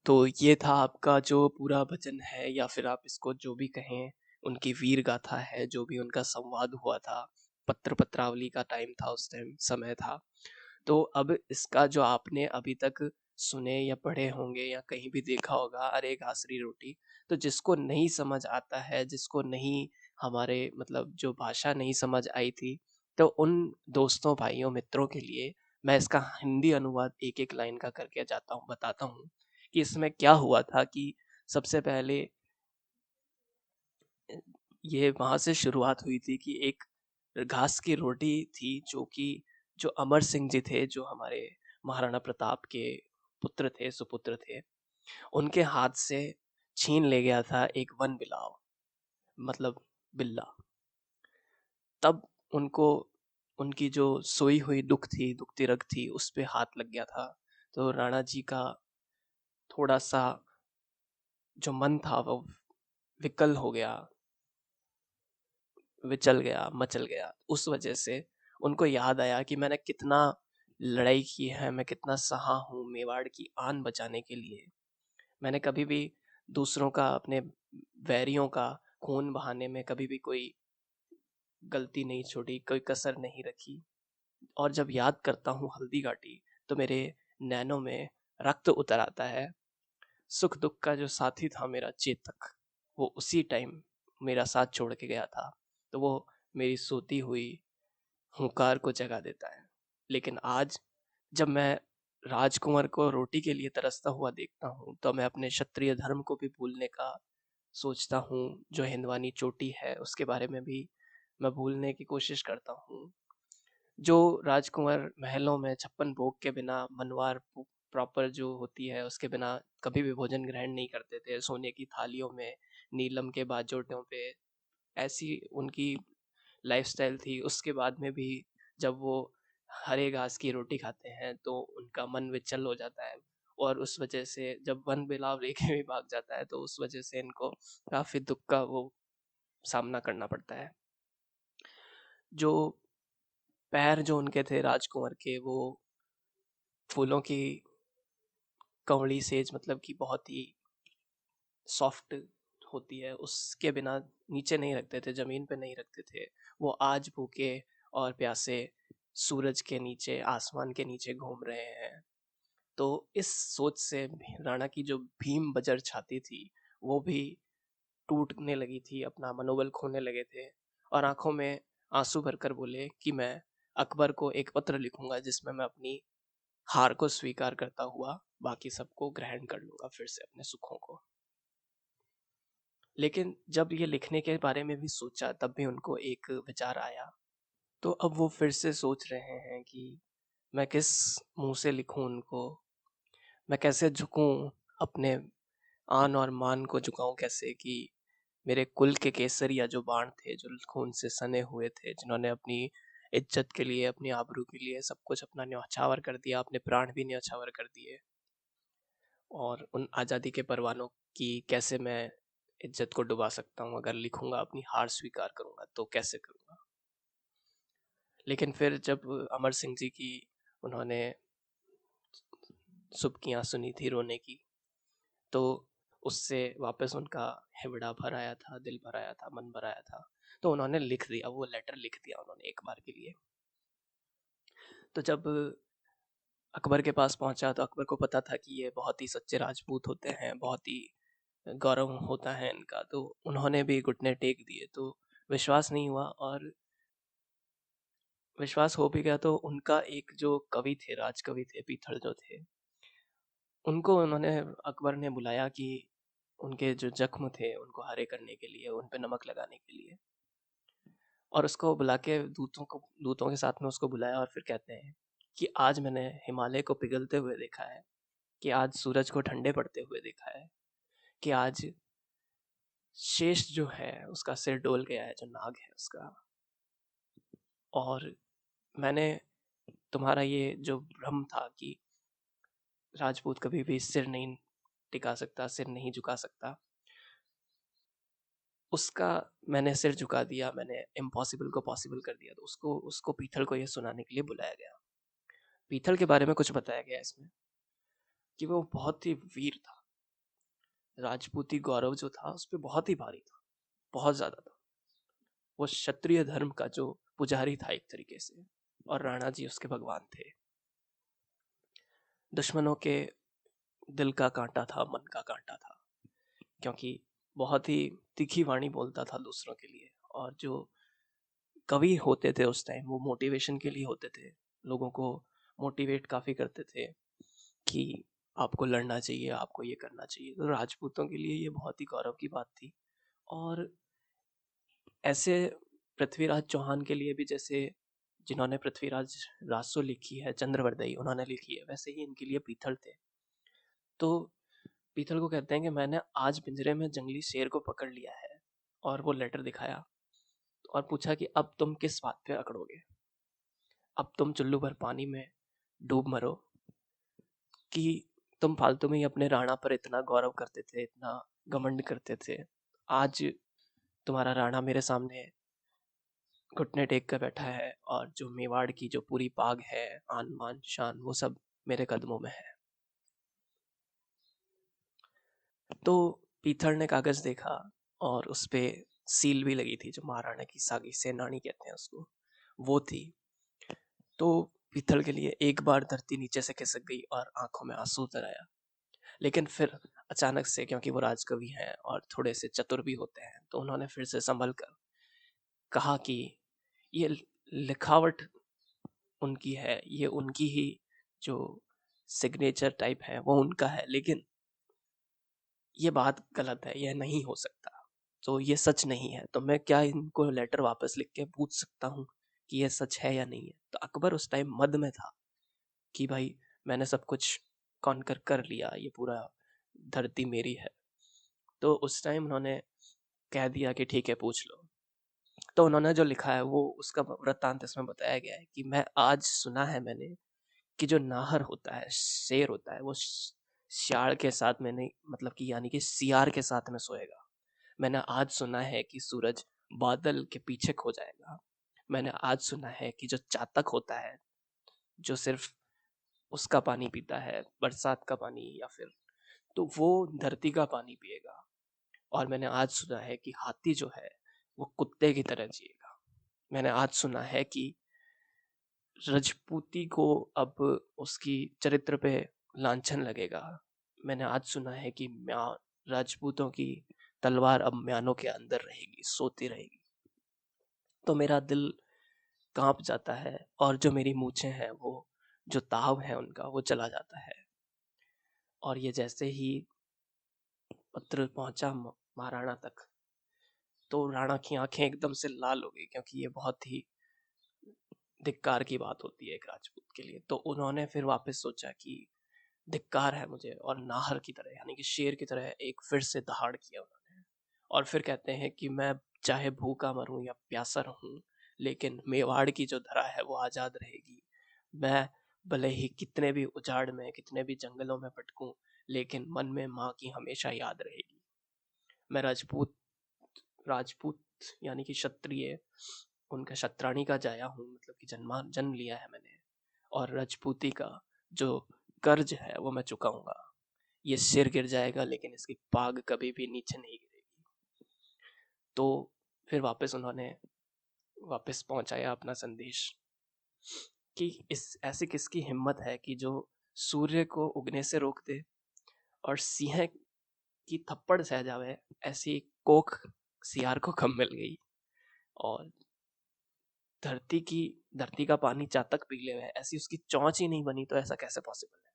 तो ये था आपका जो पूरा भजन है या फिर आप इसको जो भी कहें, उनकी वीर गाथा है, जो भी उनका संवाद हुआ था, पत्रावली का टाइम था, उस टाइम समय था। तो अब इसका जो आपने अभी तक सुने या पढ़े होंगे या कहीं भी देखा होगा अरे घासरी रोटी, तो जिसको नहीं समझ आता है, जिसको नहीं हमारे मतलब जो भाषा नहीं समझ आई थी, तो उन दोस्तों, भाइयों, मित्रों के लिए मैं इसका हिंदी अनुवाद एक-एक लाइन का करके जाता हूँ बताता हूँ कि इसमें क्या हुआ था कि सबसे पहले ये वहाँ से शुरुआत हुई थी कि एक घास की रोटी थी जो अमर सिंह जी थे, जो हमारे महाराणा प्रताप के पुत्र थे, सुपुत्र थे। उनके हाथ से छीन ले गया था एक वन बिलाव, मतलब बिल्ला। तब उनको उनकी जो सोई हुई दुखती रग थी, उस पे हाथ लग गया था। तो राणा जी का थोड़ा-सा जो मन था वो विकल हो गया, विचल गया, मचल गया। उस वजह से उनको याद आया कि मैंने कितना लड़ाई की है, मैं कितना सहा हूँ मेवाड़ की आन बचाने के लिए। मैंने कभी भी दूसरों का, अपने वैरियों का खून बहाने में कभी भी कोई गलती नहीं छोड़ी, कोई कसर नहीं रखी। और जब याद करता हूँ हल्दी घाटी, तो मेरे नैनों में रक्त उतर आता है। सुख दुख का जो साथी था मेरा चेतक, वो उसी टाइम मेरा साथ छोड़ के गया था। तो वो मेरी सोती हुई हुंकार को जगा देता है। लेकिन आज जब मैं राजकुंवर को रोटी के लिए तरसता हुआ देखता हूँ, तो मैं अपने क्षत्रिय धर्म को भी भूलने का सोचता हूँ। जो हिंदवानी चोटी है उसके बारे में भी मैं भूलने की कोशिश करता हूँ। जो राजकुंवर महलों में 56 भोग के बिना, मनवार प्रॉपर जो होती है उसके बिना कभी भी भोजन ग्रहण नहीं करते थे, सोने की थालियों में, नीलम के बाजोटों पे, ऐसी उनकी लाइफस्टाइल थी। उसके बाद में भी जब वो हरे घास की रोटी खाते हैं तो उनका मन विचल हो जाता है, और उस वजह से जब वन बिलाव लेके भी भाग जाता है तो उस वजह से इनको काफी दुख का वो सामना करना पड़ता है। जो पैर जो उनके थे राजकुंवर के, वो फूलों की कंवड़ी सेज, मतलब कि बहुत ही सॉफ्ट होती है, उसके बिना नीचे नहीं रखते थे, जमीन पे नहीं रखते थे। वो आज भूखे और प्यासे सूरज के नीचे, आसमान के नीचे घूम रहे हैं। तो इस सोच से राणा की जो भीम बजर छाती थी, वो भी टूटने लगी थी, अपना मनोबल खोने लगे थे, और आंखों में आंसू भरकर बोले कि मैं अकबर को एक पत्र लिखूंगा जिसमें मैं अपनी हार को स्वीकार करता हुआ बाकी सबको ग्रहण कर लूंगा, फिर से अपने सुखों को। लेकिन जब ये लिखने के बारे में भी सोचा, तब भी उनको एक विचार आया। तो अब वो फिर से सोच रहे हैं कि मैं किस मुंह से लिखूं उनको, मैं कैसे झुकूं, अपने आन और मान को झुकाऊं कैसे, कि मेरे कुल के केसरिया जो बाण थे, जो खून से सने हुए थे, जिन्होंने अपनी इज्जत के लिए, अपनी आबरू के लिए सब कुछ अपना न्यौछावर कर दिया, अपने प्राण भी न्यौछावर कर दिए, और उन आज़ादी के परवानों की कैसे मैं इज्जत को डुबा सकता हूँ, अगर लिखूंगा, अपनी हार स्वीकार करूंगा तो कैसे करूंगा। लेकिन फिर जब अमर सिंह जी की उन्होंने सुबकियाँ सुनी थी रोने की, तो उससे वापस उनका हिवड़ा भर आया था, दिल भर आया था, मन भर आया था। तो उन्होंने लिख दिया, वो लेटर लिख दिया उन्होंने एक बार के लिए। तो जब अकबर के पास पहुंचा, तो अकबर को पता था कि ये बहुत ही सच्चे राजपूत होते हैं, बहुत ही गौरव होता है इनका, तो उन्होंने भी घुटने टेक दिए। तो विश्वास नहीं हुआ, और विश्वास हो भी गया तो उनका एक जो कवि थे, राजकवि थे, पीथल जो थे, उनको उन्होंने, अकबर ने बुलाया कि उनके जो जख्म थे उनको हरे करने के लिए, उन पे नमक लगाने के लिए। और उसको बुला के दूतों के साथ में उसको बुलाया, और फिर कहते हैं कि आज मैंने हिमालय को पिघलते हुए देखा है, कि आज सूरज को ठंडे पड़ते हुए देखा है, कि आज शेष जो है उसका सिर डोल गया है, जो नाग है उसका। और मैंने तुम्हारा ये जो भ्रम था कि राजपूत कभी भी सिर नहीं टिका सकता, सिर नहीं झुका सकता, उसका मैंने सिर झुका दिया, मैंने इम्पॉसिबल को पॉसिबल कर दिया। तो उसको उसको पीथल को ये सुनाने के लिए बुलाया गया। पीथल के बारे में कुछ बताया गया इसमें, कि वो बहुत ही वीर था, राजपूती गौरव जो था उस पे बहुत ही भारी था, बहुत ज्यादा था। वो क्षत्रिय धर्म का जो पुजारी था एक तरीके से, और राणा जी उसके भगवान थे। दुश्मनों के दिल का कांटा था, मन का कांटा था, क्योंकि बहुत ही तीखी वाणी बोलता था दूसरों के लिए। और जो कवि होते थे उस टाइम, वो मोटिवेशन के लिए होते थे, लोगों को मोटिवेट काफी करते थे कि आपको लड़ना चाहिए, आपको ये करना चाहिए। तो राजपूतों के लिए ये बहुत ही गौरव की बात थी। और ऐसे पृथ्वीराज चौहान के लिए भी, जैसे जिन्होंने पृथ्वीराज रासो लिखी है, चंद्रवरदई उन्होंने लिखी है, वैसे ही इनके लिए पीथल थे। तो पीथल को कहते हैं कि मैंने आज पिंजरे में जंगली शेर को पकड़ लिया है, और वो लेटर दिखाया और पूछा कि अब तुम किस बात पे अकड़ोगे, अब तुम चुल्लू भर पानी में डूब मरो, कि तुम फालतू में ही अपने राणा पर इतना गौरव करते थे, इतना घमंड करते थे। आज तुम्हारा राणा मेरे सामने घुटने टेक कर बैठा है, और जो मेवाड़ की जो पूरी पाग है, आन मान शान, वो सब मेरे कदमों में है। तो पीथल ने कागज देखा, और उस पे सील भी लगी थी, जो महाराणा की सागी सेनानी कहते हैं उसको, वो थी। तो पीथल के लिए एक बार धरती नीचे से खिसक गई और आंखों में आंसू उतर आया। लेकिन फिर अचानक से, क्योंकि वो राजकवि हैं और थोड़े से चतुर भी होते हैं, तो उन्होंने फिर से संभल कर कहा कि ये लिखावट उनकी है, ये उनकी ही जो सिग्नेचर टाइप है वो उनका है, लेकिन ये बात गलत है, यह नहीं हो सकता। तो ये सच नहीं है, तो मैं क्या इनको लेटर वापस लिख के पूछ सकता हूँ कि ये सच है या नहीं है। तो अकबर उस टाइम मद में था कि भाई मैंने सब कुछ कॉन्कर कर लिया, ये पूरा धरती मेरी है। तो उस टाइम उन्होंने कह दिया कि ठीक है, पूछ लो। तो उन्होंने जो लिखा है वो उसका वृत्तांत इसमें बताया गया है कि मैं आज सुना है मैंने कि जो नाहर होता है, शेर होता है, वो श्यार के साथ मैंने, मतलब कि यानी कि सियार के साथ में सोएगा। मैंने आज सुना है कि सूरज बादल के पीछे खो जाएगा। मैंने आज सुना है कि जो चातक होता है, जो सिर्फ उसका पानी पीता है, बरसात का पानी या फिर, तो वो धरती का पानी पिएगा। और मैंने आज सुना है कि हाथी जो है वो कुत्ते की तरह जिएगा। मैंने आज सुना है कि रजपूती को अब उसकी चरित्र पे लांछन लगेगा। मैंने आज सुना है कि राजपूतों की तलवार अब म्यानों के अंदर रहेगी, सोती रहेगी। तो मेरा दिल कांप जाता है, और जो मेरी मूछें हैं, वो जो ताव है उनका, वो चला जाता है। और ये जैसे ही पत्र पहुंचा महाराणा तक, तो राणा की आंखें एकदम से लाल हो गई, क्योंकि ये बहुत ही धिक्कार की बात होती है एक राजपूत के लिए। तो उन्होंने फिर वापस सोचा कि धिक्कार है मुझे, और नाहर की तरह यानी कि शेर की तरह एक फिर से दहाड़ किया उन्होंने। और फिर कहते हैं कि मैं चाहे भूखा मरूं या प्यासा रहूं, लेकिन मेवाड़ की जो धरा है वो आजाद रहेगी। मैं भले ही कितने भी उजाड़ में, कितने भी जंगलों में भटकूं, लेकिन मन में माँ की हमेशा याद रहेगी। मैं राजपूत, राजपूत यानी कि क्षत्रिय, उनका क्षत्राणी का जाया हूँ, मतलब कि जन्म लिया है मैंने। और राजपूती का जो कर्ज है वो मैं चुकाऊंगा। ये सिर गिर जाएगा, लेकिन इसकी पाग कभी भी नीचे नहीं गिरेगी। तो फिर वापस उन्होंने वापस पहुंचाया अपना संदेश कि इस ऐसी किसकी हिम्मत है कि जो सूर्य को उगने से रोक दे, और सिंह की थप्पड़ सह जावे, ऐसी कोख सियार को कम मिल गई। और धरती का पानी चातक पी ले, ऐसी उसकी चौंच ही नहीं बनी, तो ऐसा कैसे पॉसिबल है।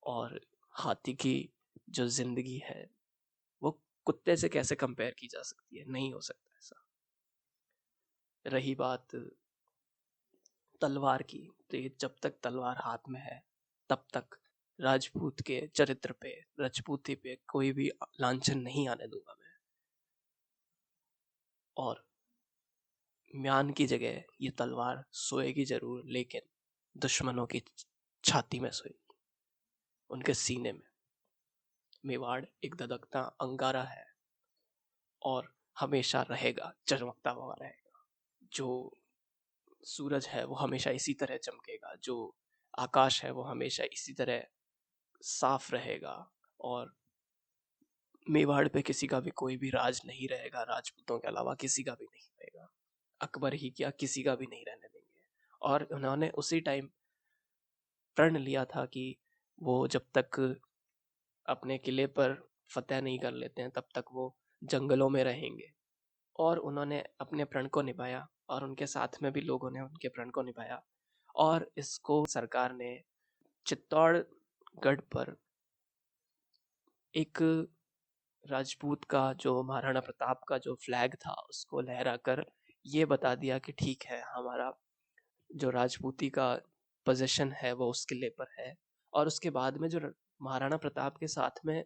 और हाथी की जो जिंदगी है वो कुत्ते से कैसे कंपेयर की जा सकती है, नहीं हो सकता ऐसा। रही बात तलवार की, तो ये जब तक तलवार हाथ में है तब तक राजपूत के चरित्र पे, राजपूती पे कोई भी लांछन नहीं आने दूंगा मैं। और म्यान की जगह ये तलवार सोएगी जरूर, लेकिन दुश्मनों की छाती में सोएगी, उनके सीने में। मेवाड़ एक धधकता अंगारा है, और हमेशा रहेगा, चमकता हुआ रहेगा। जो सूरज है वो हमेशा इसी तरह चमकेगा, जो आकाश है वो हमेशा इसी तरह साफ रहेगा। और मेवाड़ पे किसी का भी कोई भी राज नहीं रहेगा, राजपूतों के अलावा किसी का भी नहीं रहेगा। अकबर ही क्या, किसी का भी नहीं रहने देंगे। और उन्होंने उसी टाइम प्रण लिया था कि वो जब तक अपने किले पर फतेह नहीं कर लेते हैं तब तक वो जंगलों में रहेंगे। और उन्होंने अपने प्रण को निभाया और उनके साथ में भी लोगों ने उनके प्रण को निभाया। और इसको सरकार ने चित्तौड़गढ़ पर एक राजपूत का जो महाराणा प्रताप का जो फ्लैग था उसको लहराकर ये बता दिया कि ठीक है, हमारा जो राजपूती का पोजीशन है वो उस किले पर है। और उसके बाद में जो महाराणा प्रताप के साथ में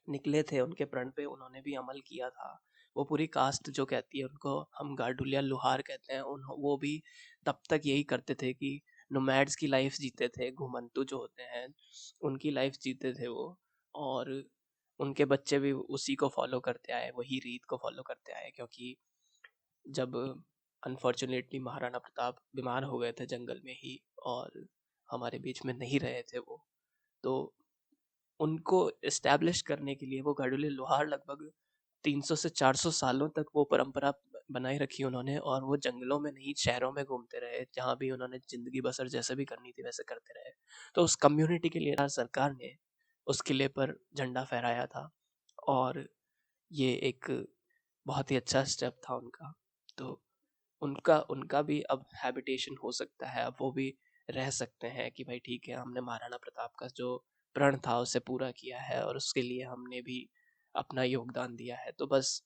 निकले थे उनके प्रण पे उन्होंने भी अमल किया था। वो पूरी कास्ट जो कहती है उनको हम गाडुलिया लोहार कहते हैं, उन वो भी तब तक यही करते थे कि नोमैड्स की लाइफ जीते थे, घुमंतु जो होते हैं उनकी लाइफ जीते थे वो। और उनके बच्चे भी उसी को फॉलो करते आए, वही रीत को फॉलो करते आए। क्योंकि जब अनफॉर्चुनेटली महाराणा प्रताप बीमार हो गए थे जंगल में ही और हमारे बीच में नहीं रहे थे वो, तो उनको इस्टेब्लिश करने के लिए वो गाडुले लोहार लगभग 300 से 400 सालों तक वो परंपरा बनाए रखी उन्होंने। और वो जंगलों में नहीं शहरों में घूमते रहे, जहाँ भी उन्होंने जिंदगी बसर जैसे भी करनी थी वैसे करते रहे। तो उस कम्युनिटी के लिए सरकार ने उस किले पर झंडा फहराया था। और ये एक बहुत ही अच्छा स्टेप था उनका। तो उनका उनका भी अब हैबिटेशन हो सकता है, अब वो भी रह सकते हैं कि भाई ठीक है, हमने महाराणा प्रताप का जो प्रण था उसे पूरा किया है और उसके लिए हमने भी अपना योगदान दिया है। तो बस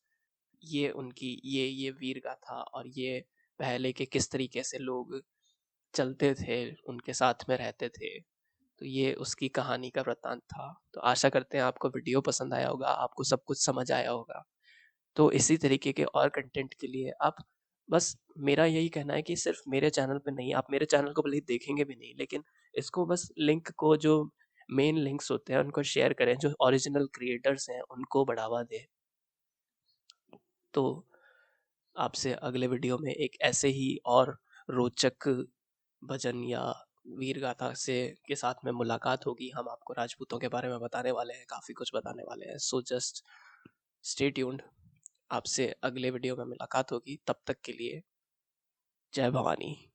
ये उनकी ये वीर गाथा और ये पहले के किस तरीके से लोग चलते थे, उनके साथ में रहते थे, तो ये उसकी कहानी का वृत्तांत था। तो आशा करते हैं आपको वीडियो पसंद आया होगा, आपको सब कुछ समझ आया होगा। तो इसी तरीके के और कंटेंट के लिए आप बस, मेरा यही कहना है कि सिर्फ मेरे चैनल पे नहीं, आप मेरे चैनल को भले ही देखेंगे भी नहीं, लेकिन इसको बस लिंक को, जो मेन लिंक्स होते हैं उनको शेयर करें, जो ओरिजिनल क्रिएटर्स हैं उनको बढ़ावा दें। तो आपसे अगले वीडियो में एक ऐसे ही और रोचक भजन या वीर गाथा से के साथ में मुलाकात होगी। हम आपको राजपूतों के बारे में बताने वाले हैं, काफ़ी कुछ बताने वाले हैं। So just stay tuned. आपसे अगले वीडियो में मुलाकात होगी, तब तक के लिए जय भवानी।